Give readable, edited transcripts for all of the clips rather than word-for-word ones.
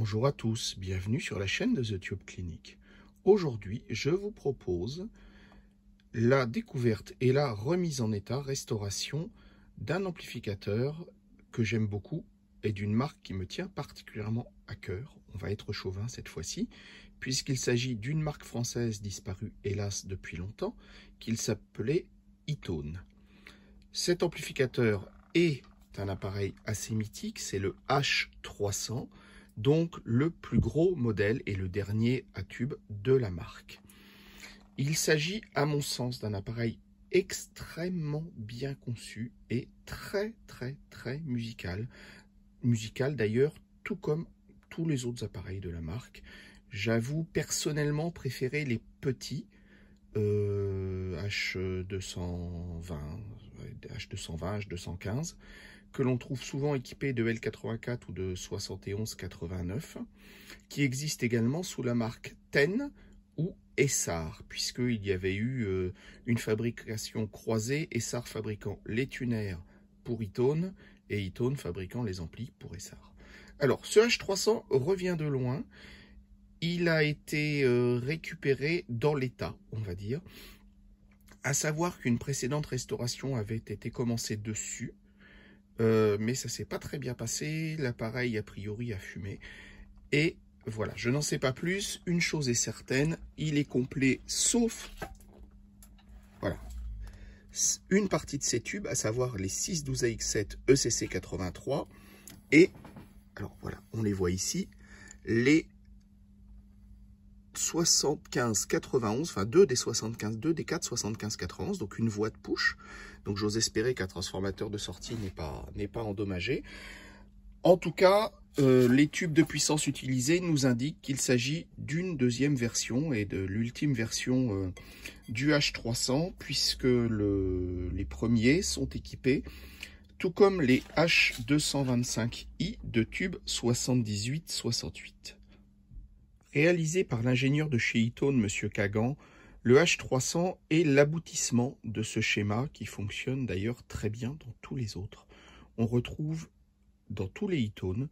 Bonjour à tous, bienvenue sur la chaîne de The Tube Clinic. Aujourd'hui, je vous propose la découverte et la remise en état, restauration d'un amplificateur que j'aime beaucoup et d'une marque qui me tient particulièrement à cœur. On va être chauvin cette fois-ci, puisqu'il s'agit d'une marque française disparue hélas depuis longtemps, qu'il s'appelait E-Tone. Cet amplificateur est un appareil assez mythique, c'est le H300, donc le plus gros modèle et le dernier à tube de la marque. Il s'agit à mon sens d'un appareil extrêmement bien conçu et très musical. Musical d'ailleurs, tout comme tous les autres appareils de la marque. J'avoue personnellement préférer les petits H220, H215, que l'on trouve souvent équipés de L84 ou de 7189, qui existent également sous la marque TEN ou Essar, puisqu'il y avait eu une fabrication croisée, Essar fabriquant les tuners pour E-Tone et E-Tone fabriquant les amplis pour Essar. Alors, ce H300 revient de loin. Il a été récupéré dans l'état, on va dire, à savoir qu'une précédente restauration avait été commencée dessus, mais ça s'est pas très bien passé, l'appareil a priori a fumé, et voilà, je n'en sais pas plus. Une chose est certaine, il est complet sauf, voilà, une partie de ces tubes, à savoir les 612AX7 ECC83, et, alors voilà, on les voit ici, les 75-91, enfin deux des 4 75-91, donc une voie de push. Donc j'ose espérer qu'un transformateur de sortie n'est pas endommagé. En tout cas, les tubes de puissance utilisés nous indiquent qu'il s'agit d'une deuxième version et de l'ultime version du H300, puisque les premiers sont équipés, tout comme les H225i, de tubes 78-68. Réalisé par l'ingénieur de chez E-Tone, M. Kagan, le H300 est l'aboutissement de ce schéma qui fonctionne d'ailleurs très bien dans tous les autres. On retrouve dans tous les E-Tone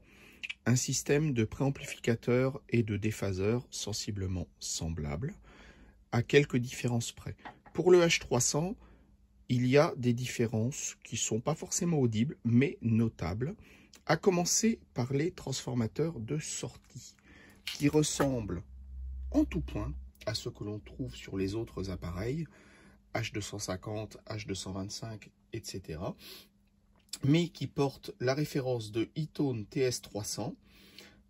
un système de préamplificateur et de déphaseur sensiblement semblable, à quelques différences près. Pour le H300, il y a des différences qui ne sont pas forcément audibles, mais notables, à commencer par les transformateurs de sortie, qui ressemble en tout point à ce que l'on trouve sur les autres appareils, H250, H225, etc., mais qui portent la référence de E-Tone TS300,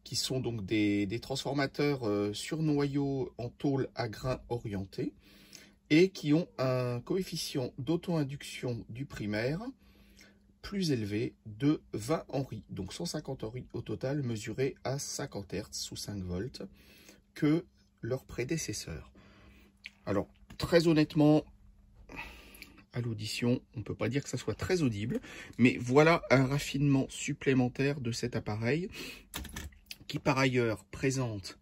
qui sont donc des transformateurs sur noyau en tôle à grain orienté, et qui ont un coefficient d'auto-induction du primaire plus élevé de 20 henry, donc 150 henry au total, mesuré à 50 Hz sous 5 volts, que leur prédécesseur. Alors, très honnêtement, à l'audition, on ne peut pas dire que ça soit très audible, mais voilà un raffinement supplémentaire de cet appareil, qui par ailleurs présente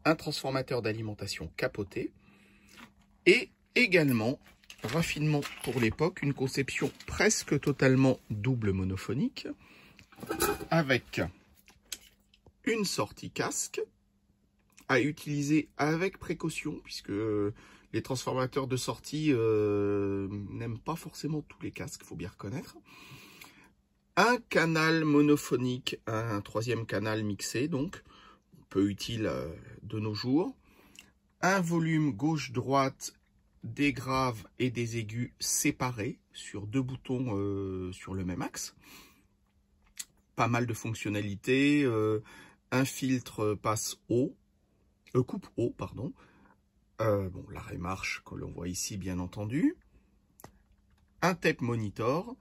un transformateur d'alimentation capoté, et également, raffinement pour l'époque, une conception presque totalement double monophonique, avec une sortie casque, à utiliser avec précaution, puisque les transformateurs de sortie n'aiment pas forcément tous les casques, il faut bien reconnaître. Un canal monophonique, un troisième canal mixé, donc peu utile de nos jours. Un volume gauche-droite, des graves et des aigus séparés sur deux boutons sur le même axe. Pas mal de fonctionnalités. Un filtre passe haut. Coupe haut, pardon. Bon, l'arrêt marche, que l'on voit ici, bien entendu. Un tape monitor.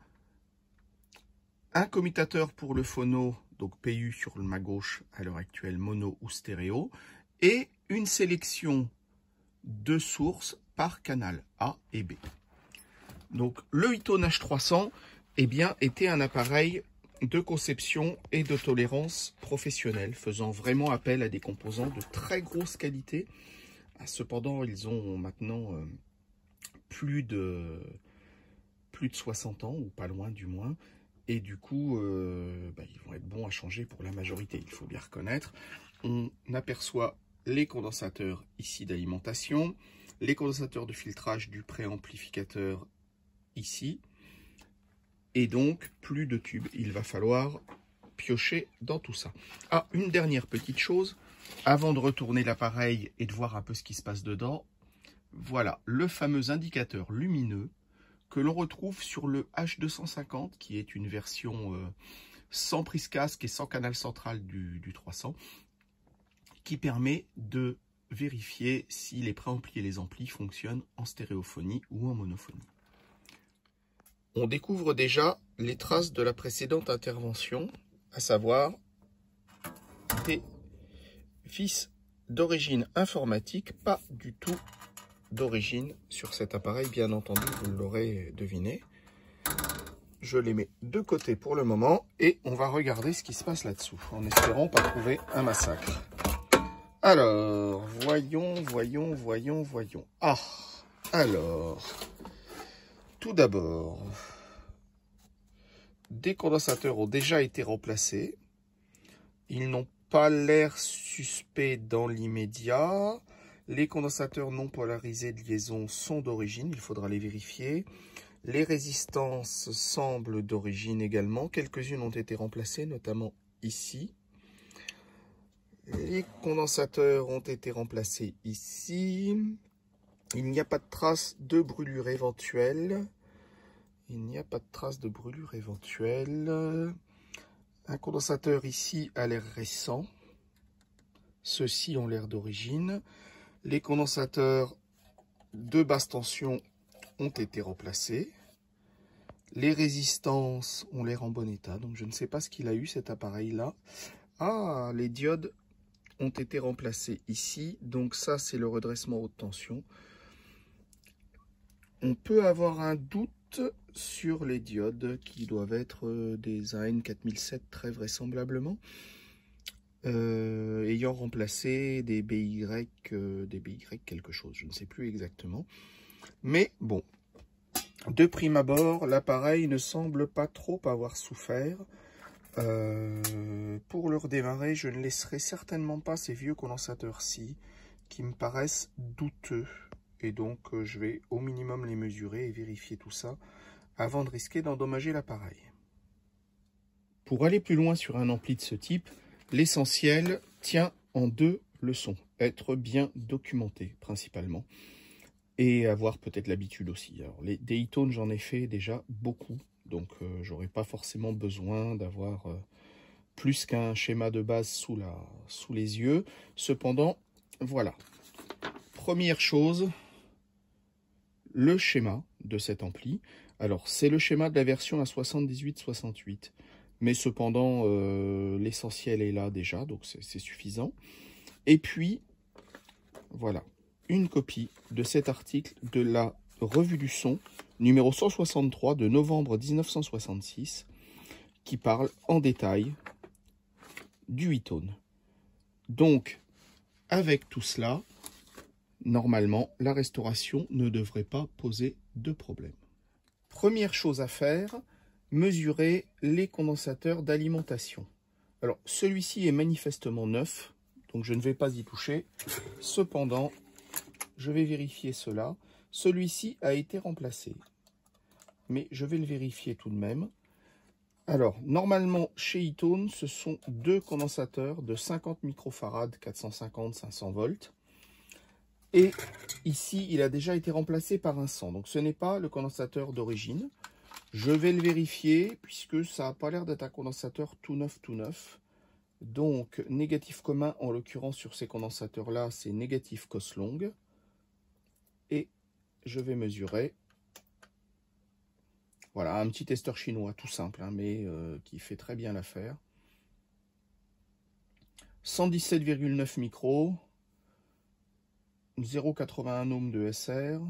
Un commutateur pour le phono, donc PU sur ma gauche, à l'heure actuelle, mono ou stéréo. Et une sélection de sources par canal A et B. Donc, le E-Tone H300, eh bien, était un appareil de conception et de tolérance professionnelle, faisant vraiment appel à des composants de très grosse qualité. Cependant, ils ont maintenant plus de 60 ans, ou pas loin du moins, Et du coup, ils vont être bons à changer pour la majorité, il faut bien reconnaître. On aperçoit les condensateurs ici d'alimentation, les condensateurs de filtrage du préamplificateur ici. Et donc, plus de tubes. Il va falloir piocher dans tout ça. Ah, une dernière petite chose, avant de retourner l'appareil et de voir un peu ce qui se passe dedans. Voilà, le fameux indicateur lumineux que l'on retrouve sur le H250, qui est une version sans prise casque et sans canal central du 300, qui permet de vérifier si les préamplis et les amplis fonctionnent en stéréophonie ou en monophonie. On découvre déjà les traces de la précédente intervention, à savoir des vis d'origine informatique, pas du tout d'origine sur cet appareil, bien entendu, vous l'aurez deviné. Je les mets de côté pour le moment et on va regarder ce qui se passe là-dessous, en espérant pas trouver un massacre. Alors, voyons. Ah, alors, tout d'abord, des condensateurs ont déjà été remplacés. Ils n'ont pas l'air suspects dans l'immédiat. Les condensateurs non polarisés de liaison sont d'origine, il faudra les vérifier. Les résistances semblent d'origine également. Quelques-unes ont été remplacées, notamment ici. Les condensateurs ont été remplacés ici. Il n'y a pas de trace de brûlure éventuelle. Un condensateur ici a l'air récent. Ceux-ci ont l'air d'origine. Les condensateurs de basse tension ont été remplacés. Les résistances ont l'air en bon état. Donc je ne sais pas ce qu'il a eu cet appareil-là. Ah, les diodes ont été remplacées ici. Donc ça, c'est le redressement haute tension. On peut avoir un doute sur les diodes qui doivent être des AN4007 très vraisemblablement. Ayant remplacé des BY quelque chose, je ne sais plus exactement. Mais bon, de prime abord, l'appareil ne semble pas trop avoir souffert. Pour le redémarrer, je ne laisserai certainement pas ces vieux condensateurs-ci qui me paraissent douteux. Et donc, je vais au minimum les mesurer et vérifier tout ça avant de risquer d'endommager l'appareil. Pour aller plus loin sur un ampli de ce type, l'essentiel tient en deux leçons. Être bien documenté principalement. Et avoir peut-être l'habitude aussi. Alors, des e-tones, j'en ai fait déjà beaucoup. Donc, j'aurais pas forcément besoin d'avoir plus qu'un schéma de base sous les yeux. Cependant, voilà. Première chose, le schéma de cet ampli. Alors, c'est le schéma de la version à 78-68. Mais cependant, l'essentiel est là déjà, donc c'est suffisant. Et puis, voilà, une copie de cet article de la Revue du Son, numéro 163 de novembre 1966, qui parle en détail du e-tone. Donc, avec tout cela, normalement, la restauration ne devrait pas poser de problème. Première chose à faire, mesurer les condensateurs d'alimentation. Alors, celui-ci est manifestement neuf, donc je ne vais pas y toucher. Cependant, je vais vérifier cela. Celui-ci a été remplacé, mais je vais le vérifier tout de même. Alors, normalement, chez e-tone, ce sont deux condensateurs de 50 microfarad, 450-500 volts. Et ici, il a déjà été remplacé par un 100. Donc, ce n'est pas le condensateur d'origine. Je vais le vérifier, puisque ça n'a pas l'air d'être un condensateur tout neuf. Donc, négatif commun, en l'occurrence, sur ces condensateurs-là, c'est négatif cos longue. Et je vais mesurer. Voilà, un petit testeur chinois, tout simple, hein, mais qui fait très bien l'affaire. 117,9 micros. 0,81 ohm de SR.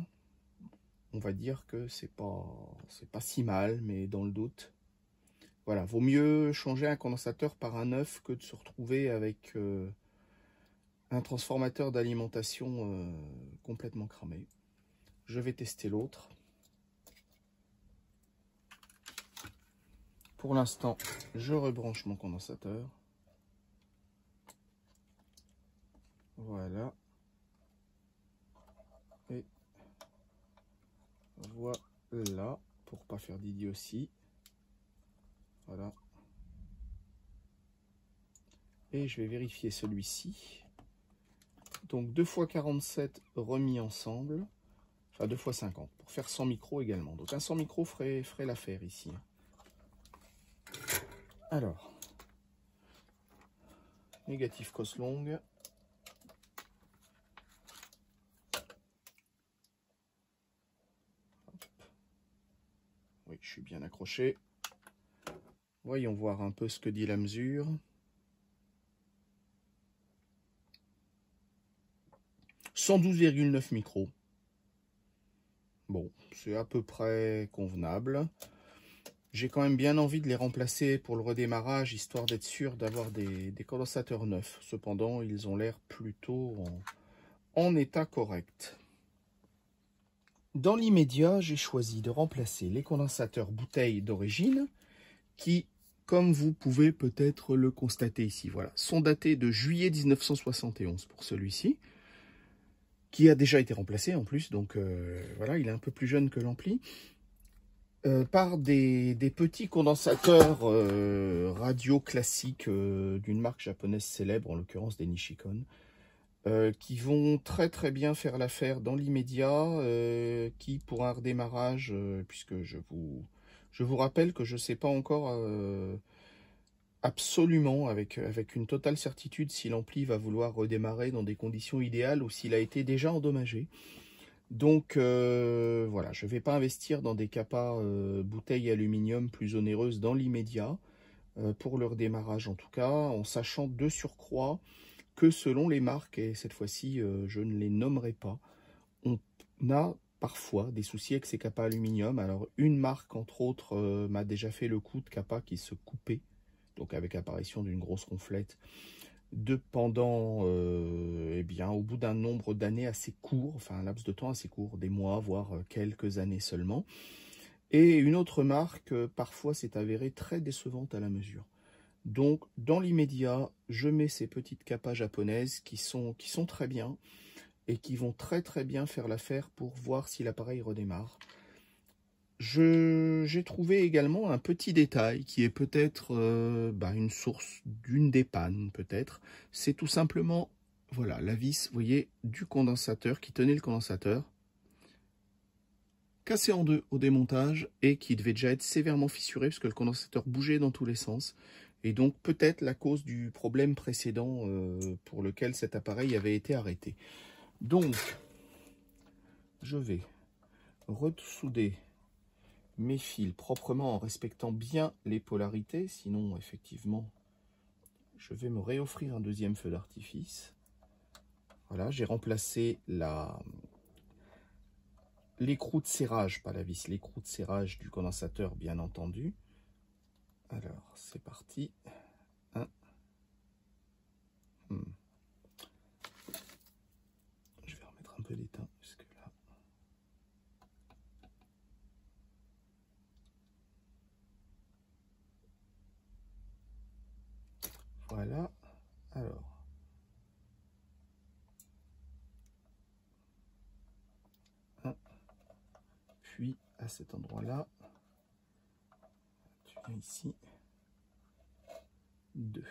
On va dire que c'est pas si mal, mais dans le doute. Voilà, vaut mieux changer un condensateur par un neuf que de se retrouver avec un transformateur d'alimentation complètement cramé. Je vais tester l'autre. pour l'instant, je rebranche mon condensateur. Voilà. Et voilà, pour pas faire d'idiotie. Voilà. Et je vais vérifier celui-ci. Donc 2 x 47 remis ensemble. Enfin 2 x 50 pour faire 100 micros également. Donc un 100 micros ferait l'affaire ici. Alors, négatif cos longue. Oui, je suis bien accroché. Voyons voir un peu ce que dit la mesure. 112,9 micros. Bon, c'est à peu près convenable. J'ai quand même bien envie de les remplacer pour le redémarrage, histoire d'être sûr d'avoir des condensateurs neufs. Cependant, ils ont l'air plutôt en état correct. Dans l'immédiat, j'ai choisi de remplacer les condensateurs bouteilles d'origine qui, comme vous pouvez peut-être le constater ici, voilà, sont datés de juillet 1971 pour celui-ci, qui a déjà été remplacé en plus, donc voilà, il est un peu plus jeune que l'ampli, par des petits condensateurs radio classiques d'une marque japonaise célèbre, en l'occurrence des Nishikon, qui vont très bien faire l'affaire dans l'immédiat, qui pour un redémarrage, puisque je vous rappelle que je ne sais pas encore absolument avec une totale certitude si l'ampli va vouloir redémarrer dans des conditions idéales ou s'il a été déjà endommagé. Donc voilà, je ne vais pas investir dans des capas bouteilles aluminium plus onéreuses dans l'immédiat, pour le redémarrage en tout cas, en sachant de surcroît que selon les marques, et cette fois-ci je ne les nommerai pas, on a parfois des soucis avec ces capas aluminium. Alors une marque entre autres m'a déjà fait le coup de capas qui se coupaient, donc avec apparition d'une grosse ronflette, pendant eh bien, au bout d'un nombre d'années assez court, enfin un laps de temps assez court, des mois, voire quelques années seulement. Et une autre marque, parfois, s'est avérée très décevante à la mesure. Donc, dans l'immédiat, je mets ces petites capas japonaises qui sont très bien et qui vont très bien faire l'affaire pour voir si l'appareil redémarre. J'ai trouvé également un petit détail qui est peut-être une source d'une des pannes, peut-être. C'est tout simplement, voilà, la vis, vous voyez, du condensateur qui tenait le condensateur, cassé en deux au démontage et qui devait déjà être sévèrement fissuré parce que le condensateur bougeait dans tous les sens. Et donc peut-être la cause du problème précédent pour lequel cet appareil avait été arrêté. Donc, je vais ressouder mes fils proprement en respectant bien les polarités, sinon effectivement je vais me réoffrir un deuxième feu d'artifice. Voilà, j'ai remplacé l'écrou de serrage, pas la vis, l'écrou de serrage du condensateur bien entendu. Alors c'est parti. Je vais remettre un peu d'étain puisque là. Voilà, alors. Puis à cet endroit-là, tu viens ici, 2.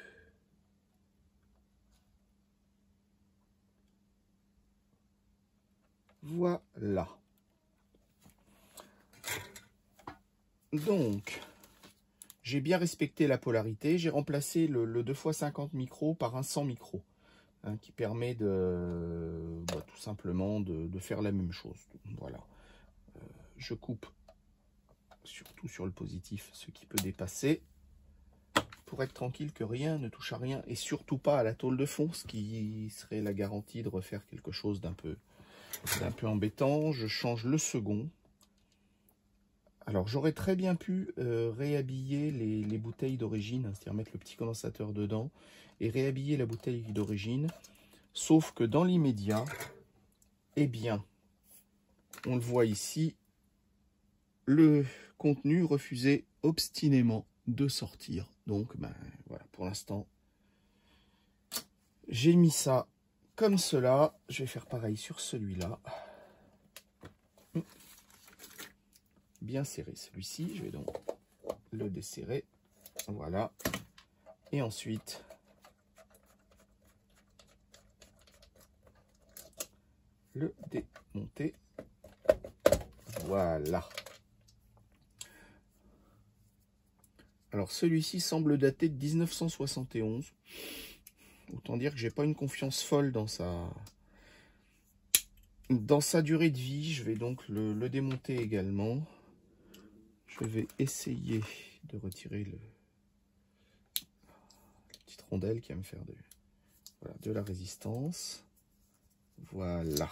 Voilà. Donc, j'ai bien respecté la polarité. J'ai remplacé le 2 x 50 micros par un 100 micros, hein, qui permet tout simplement de faire la même chose. Voilà. Je coupe surtout sur le positif ce qui peut dépasser pour être tranquille que rien ne touche à rien et surtout pas à la tôle de fond, ce qui serait la garantie de refaire quelque chose d'un peu embêtant. Je change le second. Alors j'aurais très bien pu réhabiller les bouteilles d'origine, c'est-à-dire mettre le petit condensateur dedans et réhabiller la bouteille d'origine, sauf que dans l'immédiat, eh bien, on le voit ici, le contenu refusait obstinément de sortir. Donc, ben, voilà, pour l'instant, j'ai mis ça comme cela. Je vais faire pareil sur celui-là. Bien serré celui-ci. Je vais donc le desserrer. Voilà. Et ensuite, le démonter. Voilà. Alors celui-ci semble dater de 1971. Autant dire que j'ai pas une confiance folle dans sa durée de vie. Je vais donc le démonter également. Je vais essayer de retirer la petite rondelle qui va me faire de la résistance. Voilà.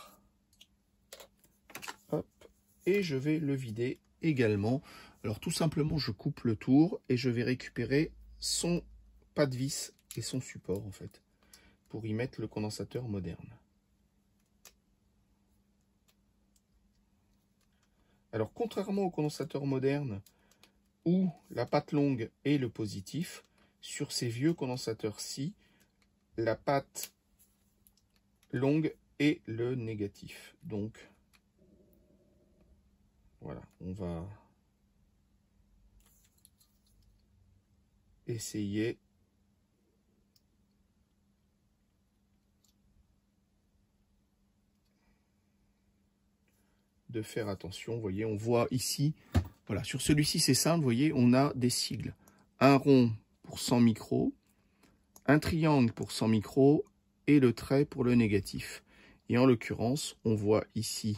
Hop. Et je vais le vider également. Alors tout simplement, je coupe le tour et je vais récupérer son pas de vis et son support en fait, pour y mettre le condensateur moderne. Alors contrairement au condensateur moderne, où la patte longue est le positif, sur ces vieux condensateurs-ci, la patte longue est le négatif. Donc voilà, on va essayer de faire attention. Vous voyez, on voit ici, voilà, sur celui-ci c'est simple, vous voyez, on a des sigles. Un rond pour 100 micros, un triangle pour 100 micros et le trait pour le négatif. Et en l'occurrence, on voit ici,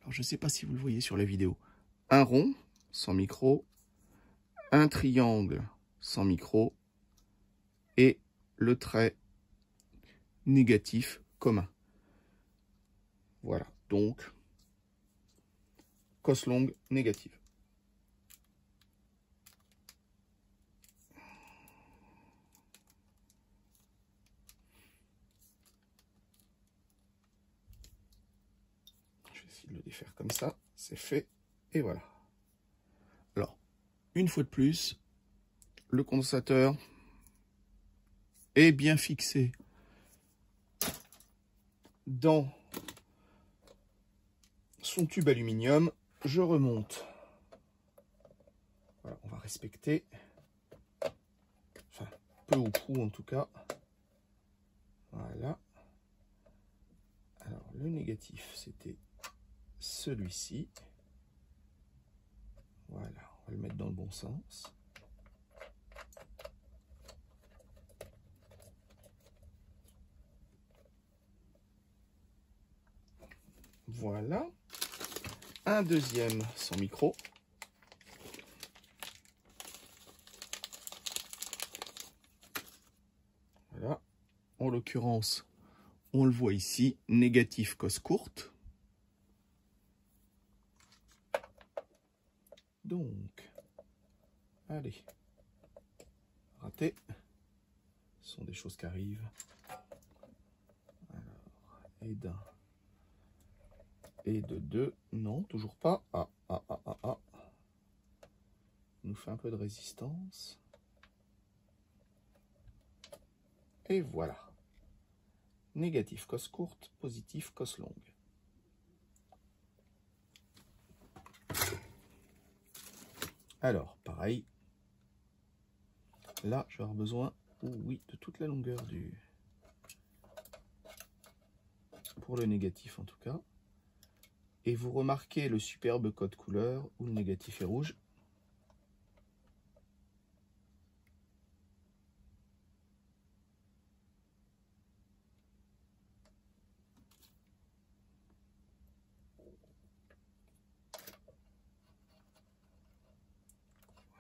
alors je ne sais pas si vous le voyez sur la vidéo, un rond, 100 micros, un triangle, 100 micros, et le trait négatif commun. Voilà, donc, cos longue négative. Je vais essayer de le défaire comme ça, c'est fait, et voilà. Alors, une fois de plus, le condensateur est bien fixé dans son tube aluminium. Je remonte. Voilà, on va respecter, enfin peu ou prou en tout cas. Voilà. Alors le négatif c'était celui-ci. Voilà, on va le mettre dans le bon sens. Voilà. Un deuxième sans micro. Voilà. En l'occurrence, on le voit ici, négatif cos courte. Donc, allez, raté. Ce sont des choses qui arrivent. Alors, et d'un. Et de 2, non, toujours pas. Ah. Il nous fait un peu de résistance. Et voilà. Négatif cos courte, positif cos longue. Alors, pareil. Là, je vais avoir besoin, oui, de toute la longueur du... pour le négatif en tout cas. Et vous remarquez le superbe code couleur où le négatif est rouge.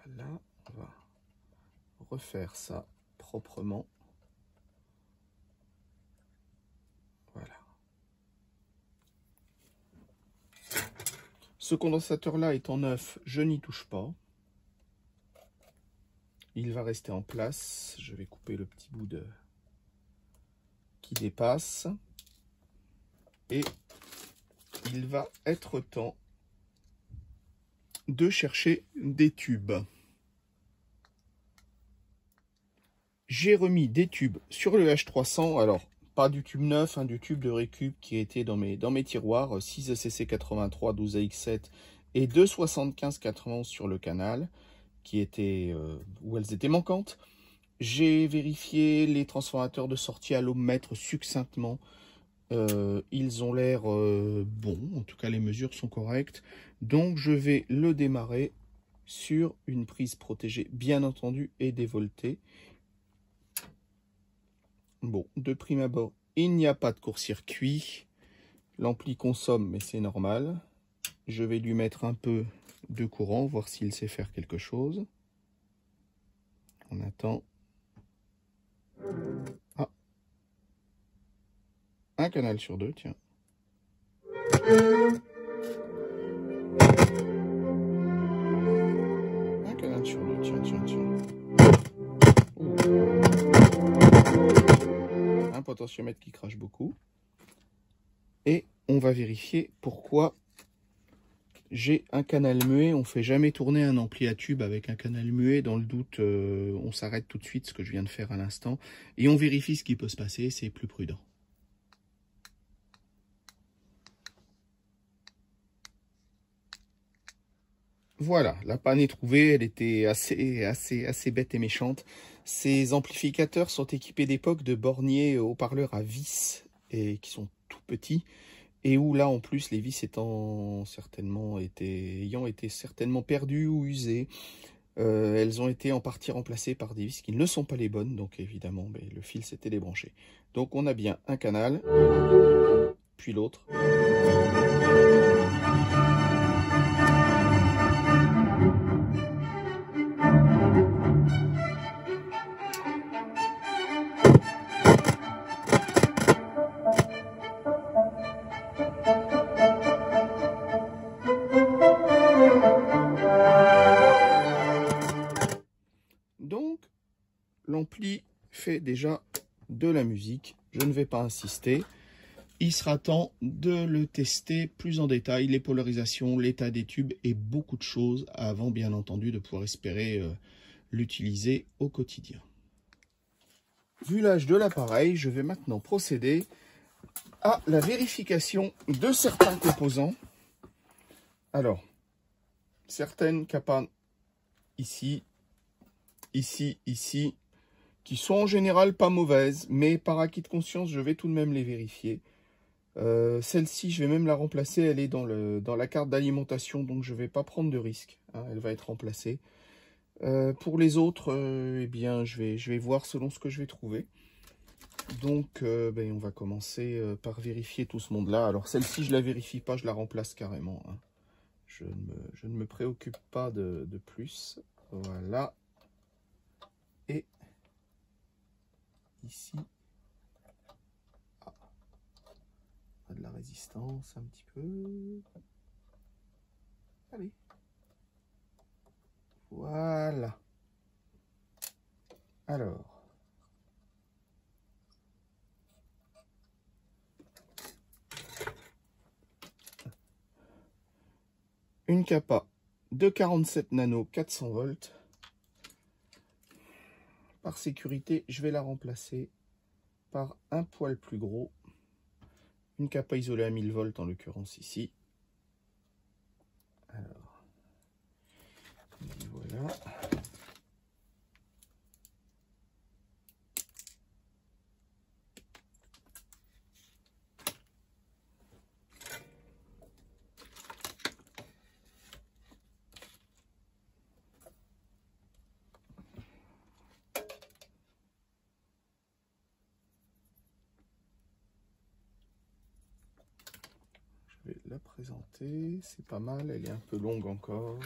Voilà, on va refaire ça proprement. Voilà. Ce condensateur-là étant neuf, je n'y touche pas. Il va rester en place. Je vais couper le petit bout qui dépasse. Et il va être temps de chercher des tubes. J'ai remis des tubes sur le H300. Alors, pas du tube neuf, hein, du tube de récup qui était dans mes tiroirs. 6 ECC 83, 12 AX7 et 2 75 91 sur le canal, qui étaient, où elles étaient manquantes. J'ai vérifié les transformateurs de sortie à l'ohmmètre succinctement. Ils ont l'air bons, en tout cas les mesures sont correctes. Donc je vais le démarrer sur une prise protégée, bien entendu, et dévoltée. Bon, de prime abord, il n'y a pas de court-circuit. L'ampli consomme, mais c'est normal. Je vais lui mettre un peu de courant, voir s'il sait faire quelque chose. On attend. Ah. Un canal sur deux, tiens. Un canal sur deux, tiens. Ouh. Un potentiomètre qui crache beaucoup. Et on va vérifier pourquoi j'ai un canal muet. On ne fait jamais tourner un ampli à tube avec un canal muet. Dans le doute, on s'arrête tout de suite, ce que je viens de faire à l'instant. Et on vérifie ce qui peut se passer, c'est plus prudent. Voilà, la panne est trouvée, elle était assez bête et méchante. Ces amplificateurs sont équipés d'époque de borniers haut-parleurs à vis, et qui sont tout petits. Et où là, en plus, les vis ayant été certainement perdues ou usées, elles ont été en partie remplacées par des vis qui ne sont pas les bonnes. Donc évidemment, le fil s'était débranché. Donc on a bien un canal, puis l'autre. Donc, l'ampli fait déjà de la musique. Je ne vais pas insister. Il sera temps de le tester plus en détail, les polarisations, l'état des tubes et beaucoup de choses avant, bien entendu, de pouvoir espérer l'utiliser au quotidien. Vu l'âge de l'appareil, je vais maintenant procéder à la vérification de certains composants. Alors, certaines capanes ici, ici, qui sont en général pas mauvaises, mais par acquis de conscience, je vais tout de même les vérifier. Celle-ci, je vais même la remplacer, elle est dans la carte d'alimentation, donc je ne vais pas prendre de risque, hein, elle va être remplacée. Pour les autres, eh bien, je vais voir selon ce que je vais trouver. Donc, on va commencer par vérifier tout ce monde-là. Alors, celle-ci, je ne la vérifie pas, je la remplace carrément, hein. Je ne me préoccupe pas de plus. Voilà. Et ici, de la résistance un petit peu. Allez. Voilà. Alors. Une capa de 47 nano 400 volts. Par sécurité, je vais la remplacer par un poil plus gros. Une capa isolée à 1000 volts en l'occurrence ici. Alors, voilà. Je vais la présenter, c'est pas mal, elle est un peu longue encore.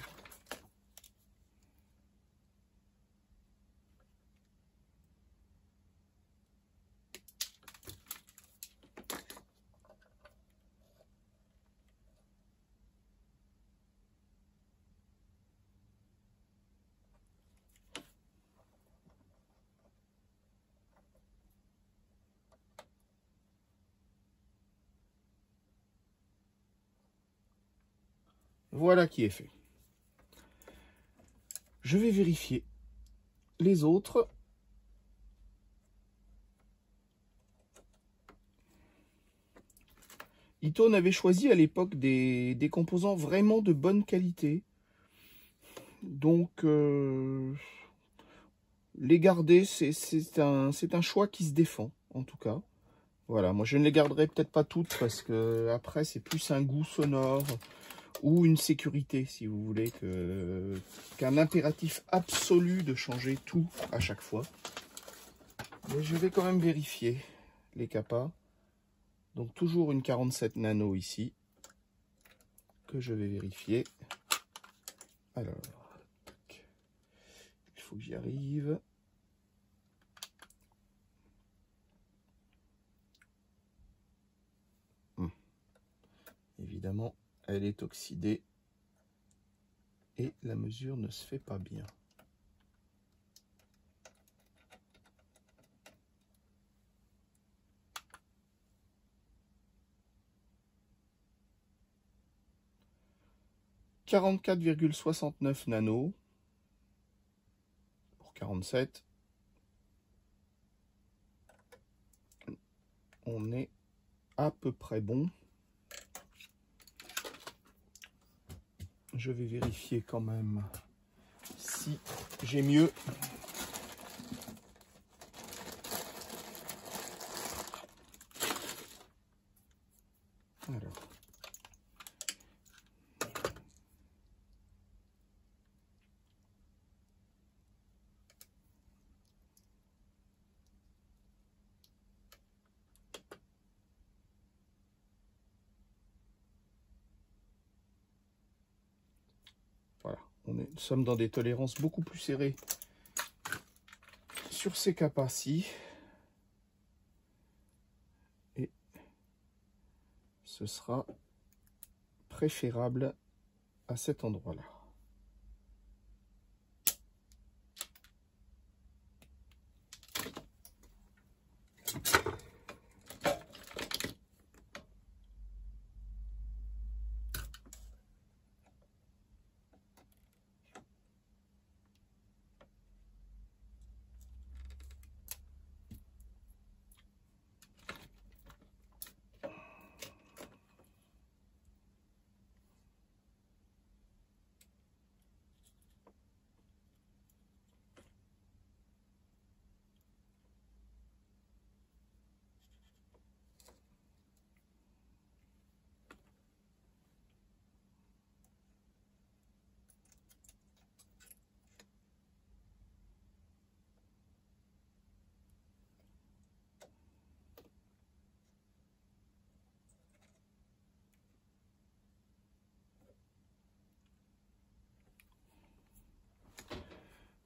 Voilà qui est fait. Je vais vérifier les autres. Itone avait choisi à l'époque des composants vraiment de bonne qualité. Donc, les garder, c'est un choix qui se défend, en tout cas. Voilà, moi je ne les garderai peut-être pas toutes parce que après c'est plus un goût sonore ou une sécurité, si vous voulez, qu'un impératif absolu de changer tout à chaque fois. Mais je vais quand même vérifier les capas. Donc toujours une 47 nano ici, que je vais vérifier. Alors, il faut que j'y arrive. Évidemment, elle est oxydée et la mesure ne se fait pas bien. « 44,69 nano pour 47. On est à peu près bon. Je vais vérifier quand même si j'ai mieux. Alors. Voilà, nous sommes dans des tolérances beaucoup plus serrées sur ces capas-ci. Et ce sera préférable à cet endroit-là.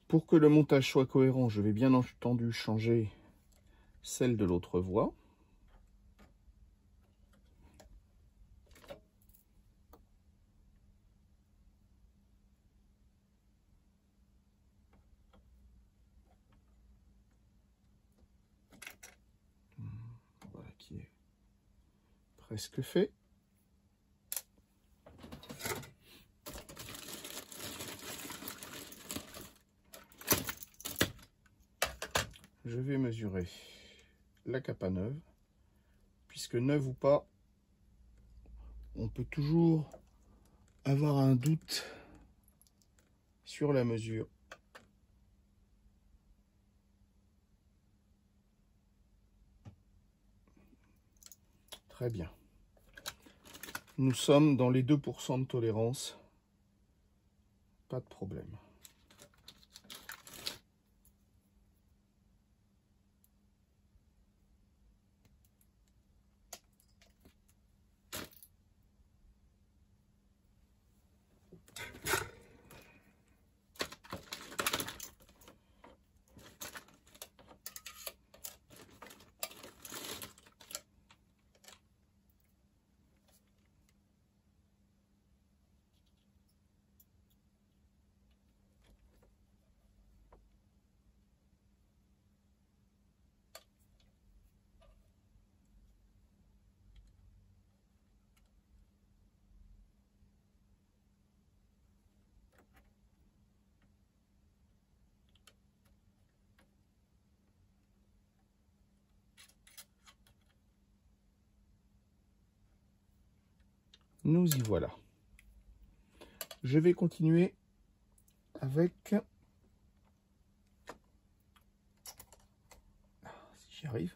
Pour que le montage soit cohérent, je vais bien entendu changer celle de l'autre voie. Voilà qui est presque fait. Je vais mesurer la capa neuve, puisque neuve ou pas, on peut toujours avoir un doute sur la mesure. Très bien. Nous sommes dans les 2% de tolérance. Pas de problème. Nous y voilà. Je vais continuer avec... Si j'y arrive.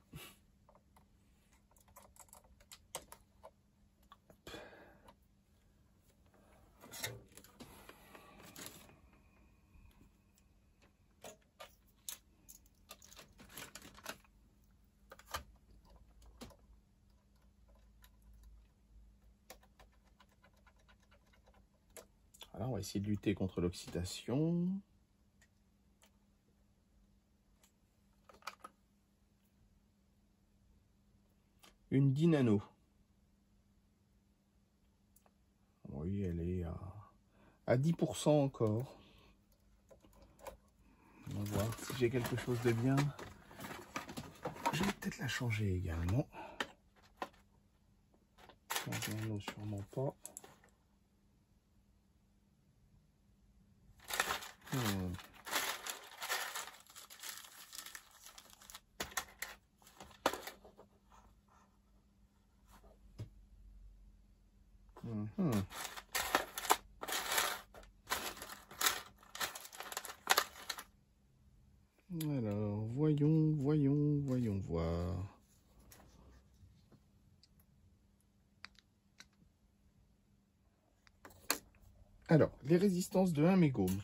Voilà, on va essayer de lutter contre l'oxydation. Une 10 nano. Oui, elle est à 10% encore. On va voir si j'ai quelque chose de bien. Je vais peut-être la changer également. 15 nano, sûrement pas. Alors, voyons voir. Alors, les résistances de 1 mégome,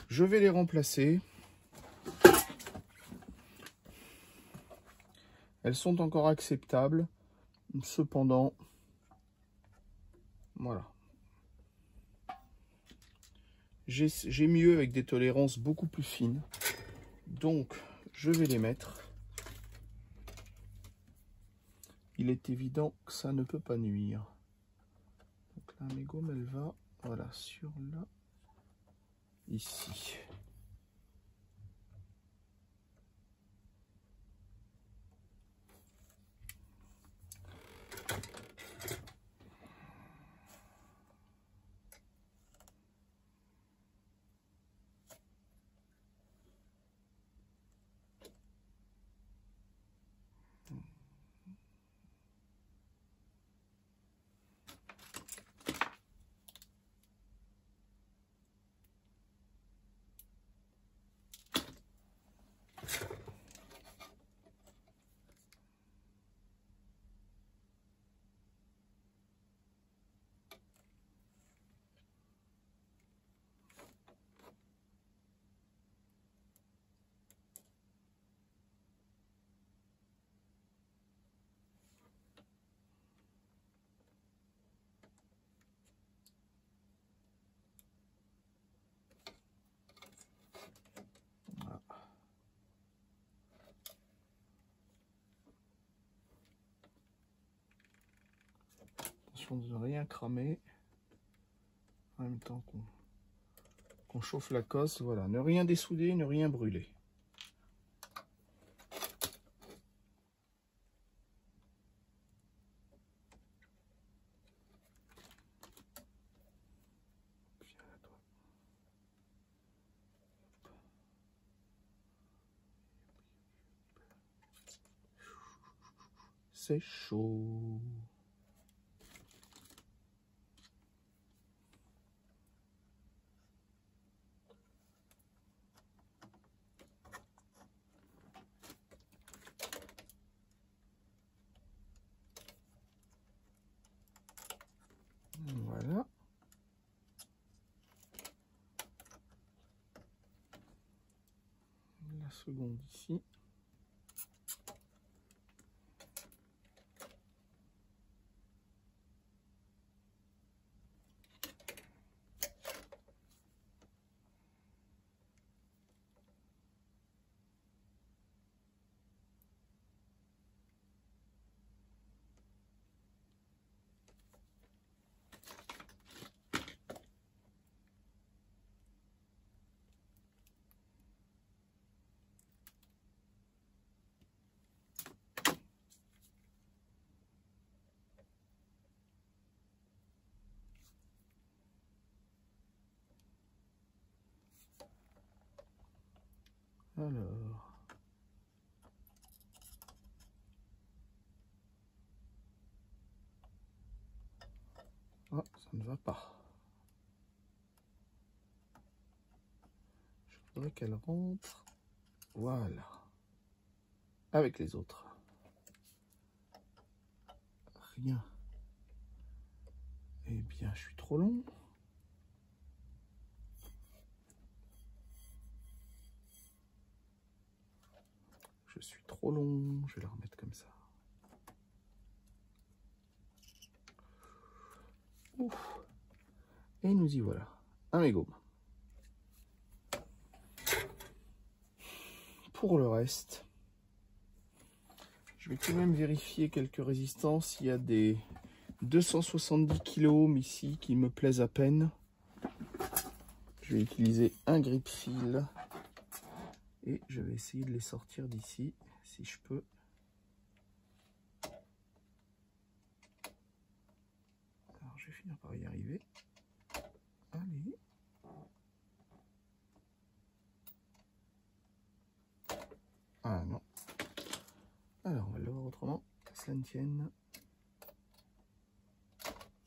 je vais les remplacer. Elles sont encore acceptables. Cependant, voilà. J'ai mieux avec des tolérances beaucoup plus fines. Donc, je vais les mettre. Il est évident que ça ne peut pas nuire. Donc là, mes gommes, elle va, voilà, sur là, ici. Attention de ne rien cramer. En même temps qu'on chauffe la cosse, voilà. Ne rien dessouder, ne rien brûler. C'est chaud. Voilà. La seconde ici. Alors, Ah, ça ne va pas. Je voudrais qu'elle rentre. Voilà. Avec les autres. Rien. Eh bien, je suis trop long. Je suis trop long. Je vais la remettre comme ça. Ouf. Et nous y voilà. Un mégome. Pour le reste, je vais tout de même vérifier quelques résistances. Il y a des 270 kOhm ici qui me plaisent à peine. Je vais utiliser un grip fil et je vais essayer de les sortir d'ici si je peux. Alors je vais finir par y arriver. Allez. Ah non. Alors on va le voir autrement. Que cela ne tienne.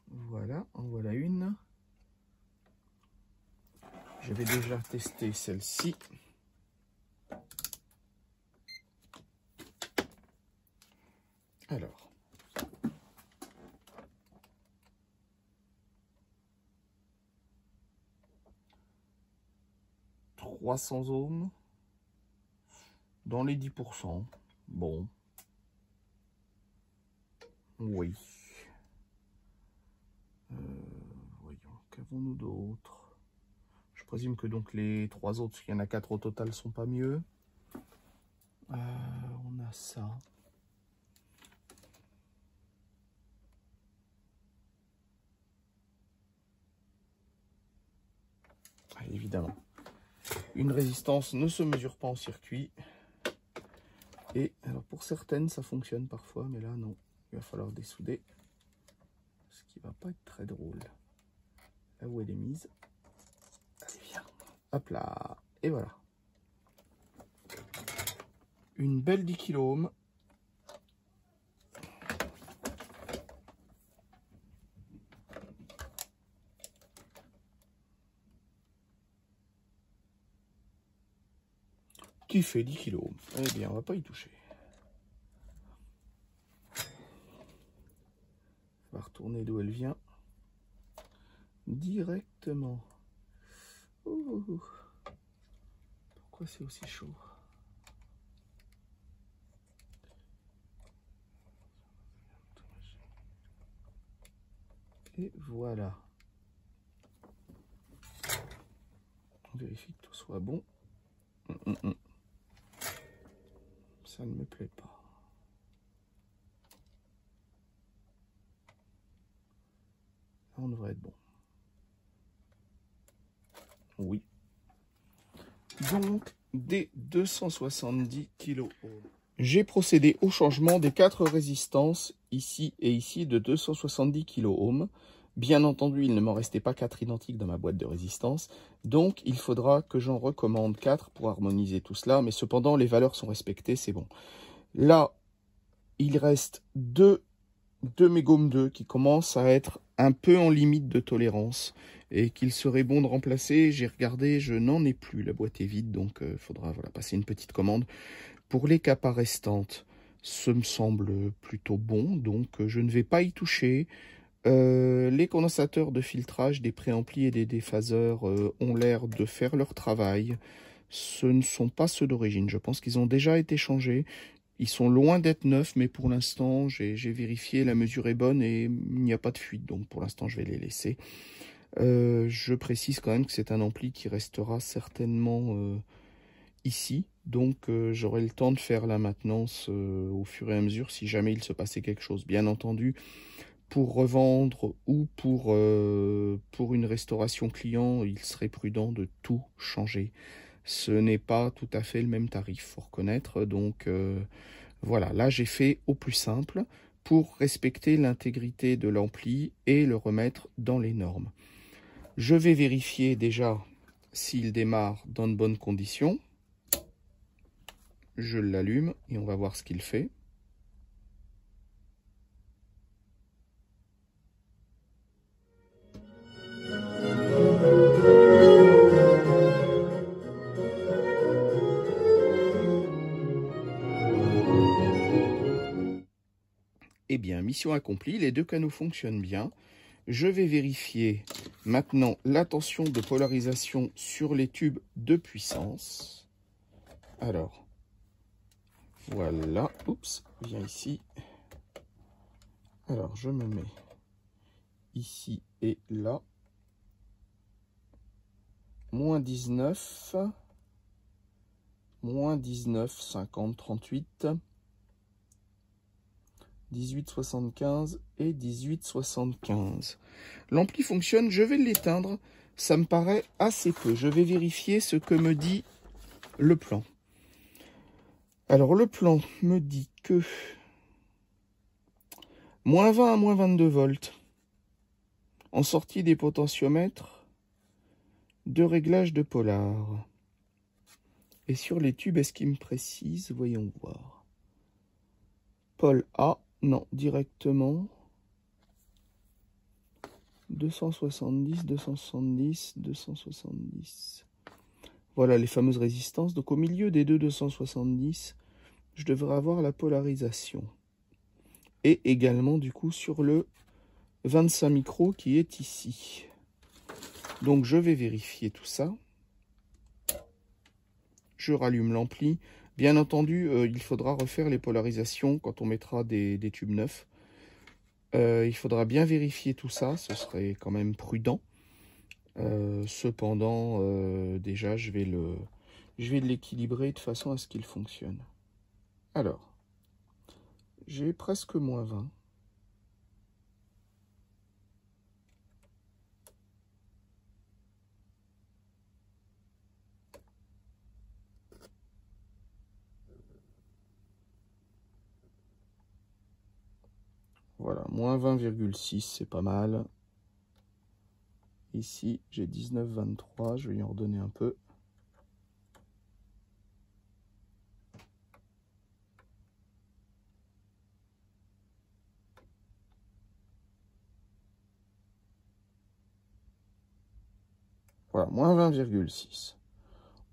Voilà, en voilà une. J'avais déjà testé celle-ci. Alors. « 300 ohms. Dans les 10%. Bon. Oui. Voyons, qu'avons-nous d'autre? Je présume que donc les 3 autres, il y en a 4 au total, sont pas mieux. On a ça. Ah, évidemment. Une résistance ne se mesure pas en circuit. Et alors pour certaines, ça fonctionne parfois, mais là non. Il va falloir dessouder. Ce qui va pas être très drôle. Là où elle est mise. Allez, viens. Hop là. Et voilà. Une belle 10 kOhm. Qui fait 10 kOhm. Eh bien, on va pas y toucher. On va retourner d'où elle vient. Directement. Ouh. Pourquoi c'est aussi chaud? Et voilà. On vérifie que tout soit bon. Ça ne me plaît pas. Là, on devrait être bon. Oui. Donc, des 270 kOhm. J'ai procédé au changement des 4 résistances, ici et ici, de 270 kOhm. Bien entendu, il ne m'en restait pas 4 identiques dans ma boîte de résistance. Donc, il faudra que j'en recommande 4 pour harmoniser tout cela. Mais cependant, les valeurs sont respectées, c'est bon. Là, il reste 2 mégome 2 qui commencent à être un peu en limite de tolérance et qu'il serait bon de remplacer. J'ai regardé, je n'en ai plus, la boîte est vide, donc il faudra passer une petite commande. Pour les capas restantes, ce me semble plutôt bon, donc je ne vais pas y toucher. Les condensateurs de filtrage des préamplis et des déphaseurs ont l'air de faire leur travail. Ce ne sont pas ceux d'origine, je pense qu'ils ont déjà été changés. Ils sont loin d'être neufs, mais pour l'instant, j'ai vérifié, la mesure est bonne et il n'y a pas de fuite, donc pour l'instant, je vais les laisser. Je précise quand même que c'est un ampli qui restera certainement ici, donc j'aurai le temps de faire la maintenance au fur et à mesure si jamais il se passait quelque chose. Bien entendu, pour revendre ou pour une restauration client, il serait prudent de tout changer. Ce n'est pas tout à fait le même tarif, faut reconnaître. Donc voilà, là j'ai fait au plus simple pour respecter l'intégrité de l'ampli et le remettre dans les normes. Je vais vérifier déjà s'il démarre dans de bonnes conditions. Je l'allume et on va voir ce qu'il fait. Eh bien, mission accomplie, les deux canaux fonctionnent bien. Je vais vérifier maintenant la tension de polarisation sur les tubes de puissance. Alors, voilà. Oups, viens ici. Alors, je me mets ici et là. Moins 19, 50, 38, 18,75 et 18,75. L'ampli fonctionne, je vais l'éteindre. Ça me paraît assez peu. Je vais vérifier ce que me dit le plan. Alors, le plan me dit que moins 20 à moins 22 volts en sortie des potentiomètres de réglage de polar. Et sur les tubes, est-ce qu'il me précise? Voyons voir. Pôle A, non, directement. 270, 270, 270. Voilà les fameuses résistances. Donc au milieu des deux 270, je devrais avoir la polarisation. Et également du coup sur le 25 micros qui est ici. Donc je vais vérifier tout ça. Je rallume l'ampli. Bien entendu, il faudra refaire les polarisations quand on mettra des tubes neufs. Il faudra bien vérifier tout ça, ce serait quand même prudent. Cependant, déjà, je vais l'équilibrer de façon à ce qu'il fonctionne. Alors, j'ai presque moins 20. Voilà, moins 20,6, c'est pas mal. Ici, j'ai 19,23, je vais y en redonner un peu. Voilà, moins 20,6.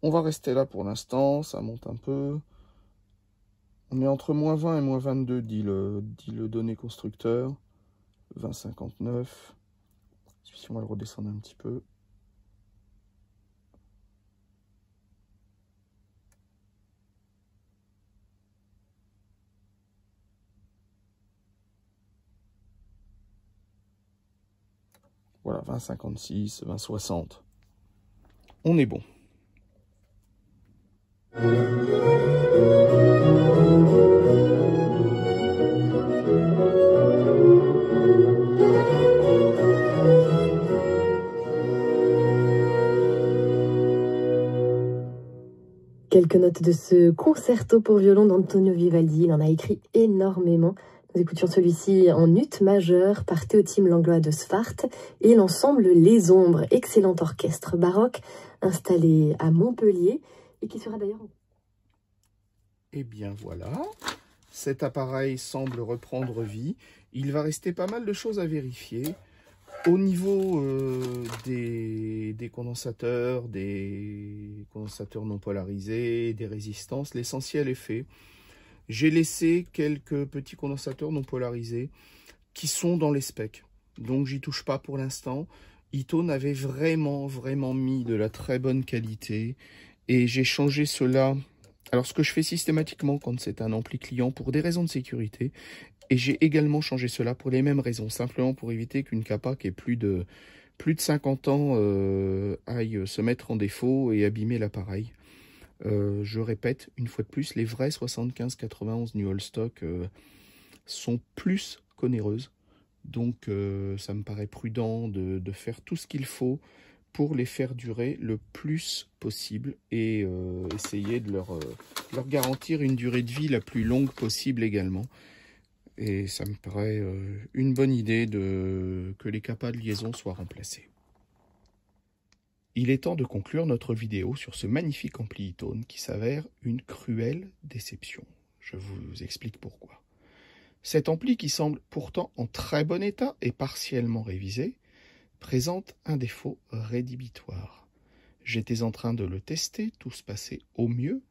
On va rester là pour l'instant, ça monte un peu. On est entre moins 20 et moins 22, dit le donné constructeur. 20,59. Si on va le redescendre un petit peu. Voilà, 20,56, 20,60. On est bon. Quelques notes de ce concerto pour violon d'Antonio Vivaldi. Il en a écrit énormément. Nous écoutions celui-ci en ut majeur par Théotime Langlois de Sfart et l'ensemble Les Ombres, excellent orchestre baroque installé à Montpellier et qui sera d'ailleurs... Eh bien voilà, cet appareil semble reprendre vie. Il va rester pas mal de choses à vérifier. Au niveau des condensateurs non polarisés, des résistances, l'essentiel est fait. J'ai laissé quelques petits condensateurs non polarisés qui sont dans les specs. Donc j'y touche pas pour l'instant. Eaton avait vraiment mis de la très bonne qualité. Et j'ai changé cela. Alors ce que je fais systématiquement quand c'est un ampli client pour des raisons de sécurité. Et j'ai également changé cela pour les mêmes raisons. Simplement pour éviter qu'une capa qui ait plus de 50 ans aille se mettre en défaut et abîmer l'appareil. Je répète, une fois de plus, les vrais 75-91 New Old Stock sont plus qu'onéreuses. Donc ça me paraît prudent de faire tout ce qu'il faut pour les faire durer le plus possible et essayer de leur garantir une durée de vie la plus longue possible également. Et ça me paraît une bonne idée que les capas de liaison soient remplacés. Il est temps de conclure notre vidéo sur ce magnifique ampli Eaton qui s'avère une cruelle déception. Je vous explique pourquoi. Cet ampli, qui semble pourtant en très bon état et partiellement révisé, présente un défaut rédhibitoire. J'étais en train de le tester, tout se passait au mieux,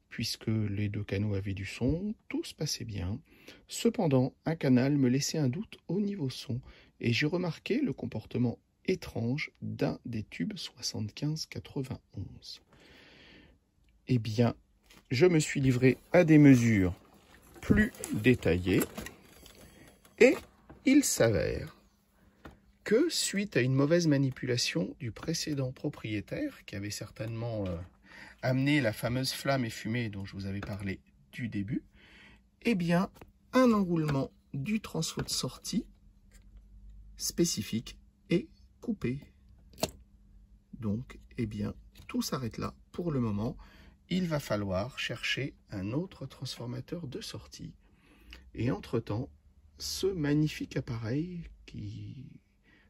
puisque les deux canaux avaient du son, tout se passait bien. Cependant, un canal me laissait un doute au niveau son et j'ai remarqué le comportement étrange d'un des tubes 75-91. Eh bien, je me suis livré à des mesures plus détaillées et il s'avère que suite à une mauvaise manipulation du précédent propriétaire qui avait certainement amené la fameuse flamme et fumée dont je vous avais parlé du début, eh bien, un enroulement du transfo de sortie spécifique est coupé. Donc, eh bien, tout s'arrête là pour le moment. Il va falloir chercher un autre transformateur de sortie. Et entre-temps, ce magnifique appareil qui,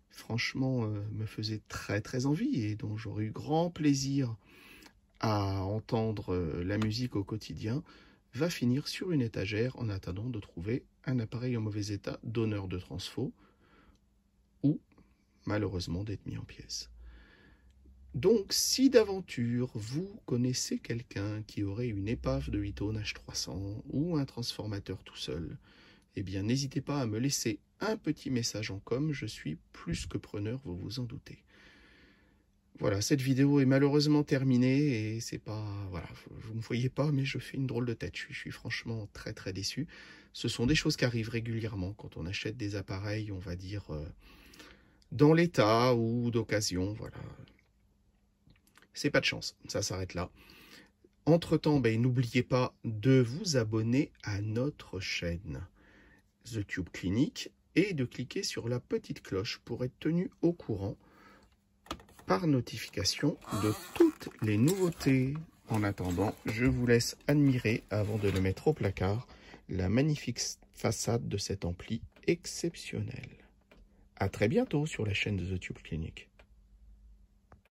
franchement, me faisait très envie et dont j'aurais eu grand plaisir à entendre la musique au quotidien, va finir sur une étagère en attendant de trouver un appareil en mauvais état donneur de transfo ou malheureusement d'être mis en pièces. Donc, si d'aventure vous connaissez quelqu'un qui aurait une épave de 8 tonnes H300 ou un transformateur tout seul, eh bien n'hésitez pas à me laisser un petit message en com, je suis plus que preneur, vous vous en doutez. Voilà, cette vidéo est malheureusement terminée et c'est pas... Voilà, vous ne me voyez pas, mais je fais une drôle de tête. Je suis franchement très déçu. Ce sont des choses qui arrivent régulièrement quand on achète des appareils, on va dire, dans l'état ou d'occasion, voilà. C'est pas de chance, ça s'arrête là. Entre-temps, n'oubliez pas de vous abonner à notre chaîne The Tube Clinic et de cliquer sur la petite cloche pour être tenu au courant par notification de toutes les nouveautés. En attendant, je vous laisse admirer, avant de le mettre au placard, la magnifique façade de cet ampli exceptionnel. À très bientôt sur la chaîne de The Tube Clinic.